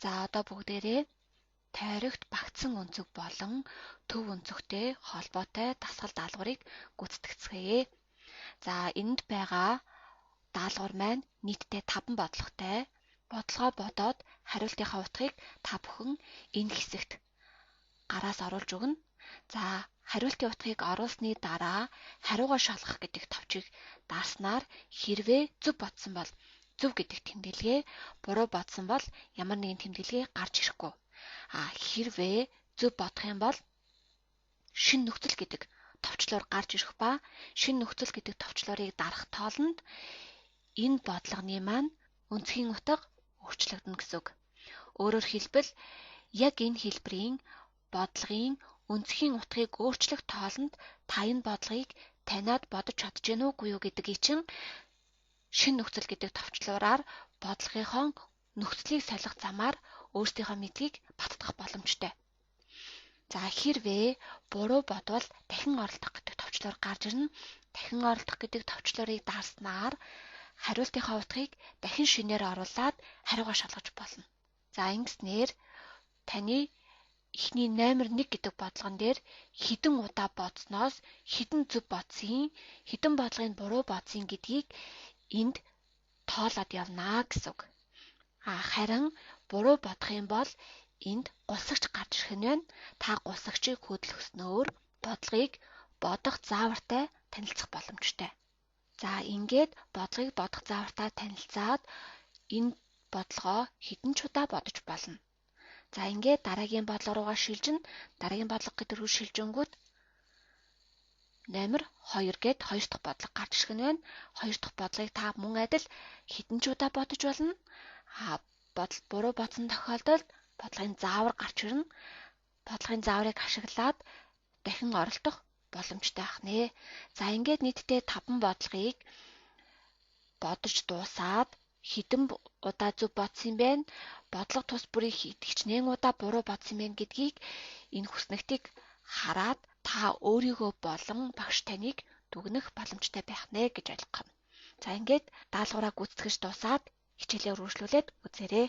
За одоо бүгдээрээ тойрогт багцсан өнцөг болон төв өнцөгтэй холбоотой дасгал даалгаврыг гүйцэтгэцгээе. За энд байгаа даалгавар маань нийтдээ 5 бодлоготой. Бодлогоо бодоод хариултынхаа утгыг та бүхэн энэ хэсэгт гараас оруулж өгнө. За хариултын утгыг оруулсны дараа хариугаа шалгах гэдэг товчийг дааснаар хэрвээ зөв бодсон бол зөв гэдэг тэмдэглэгээ, буруу бодсон бол ямар нэгэн тэмдэглэгээ гарч ирэхгүй. Хэрвээ зөв бодох юм бол шин нөхцөл гэдэг товчлуур гарч ирэх ба шин нөхцөл гэдэг товчлуурыг дарах тоолонд энэ бодлогын маань өнцгийн утга өөрчлөгдөнө гэсэн үг. Өөрөөр хэлбэл яг энэ хэлбэрийн бодлогын өнцгийн утгыг өөрчлөх тоолонд та энэ бодлогыг таниад бодож чадж гэнэ үгүй юу гэдгийг чинь шин нөхцөл гэдэг товчлуураар бодлогынхон нөхцөлийг солих замаар өөрсдийнхөө мэдлэгийг баттгах боломжтой. За хэрвээ буруу бодвол дахин оролдох гэдэг товчлуур гарч ирнэ. Дахин оролдох гэдэг товчлуурыг даарснаар хариултынхаа утгыг дахин шинээр оруулаад хариугаа шалгаж болно. За ингэснээр таны эхний номер 1 гэдэг бодлогон дээр хідэн удаа бодсноос хідэн зөв бодсон, хідэн бодлогыг буруу бодсон гэдгийг энд тоолоод явнаа гэсэн үг. Харин буруу бодох юм бол энд гусагч гарч ирэх нь байна. Та гусагчийг хөдөлгөснөөр бодлогыг бодох заавартай танилцах боломжтой. За ингээд бодлогыг бодох заавартай танилцаад энэ бодлогоо хэдэн ч удаа бодож болно. За ингээд дараагийн бодлого руугаа шилжин. Дараагийн бодлого гэдэг рүү шилжингүүд номер 2 гээд 2 дахь бодлого гарч ирэх нь байна. 2 дахь бодлогыг та мөн адил хэдэн ч удаа бодож болно. Бодол буруу бодсон тохиолдолд бодлогын заавар гарч ирнэ. Бодлогын зааврыг ашиглаад дахин оролдох боломжтой ах нэ. За ингээд нийтдээ 5 бодлогыг бодож дуусаад хэдэн удаа зөв бодсон юм бэ? Бодлого тус бүрийг хичнээн удаа буруу бодсон юм бэ гэдгийг энэ хүснэгтийг хараад та өөрийгөө болон багш таныг дүгнэх боломжтой байх нэ гэж ойлгох юм. За ингээд даалгавраа гүйцэтгэж дуусаад хичээлээ үргэлжлүүлээд үзээрэй.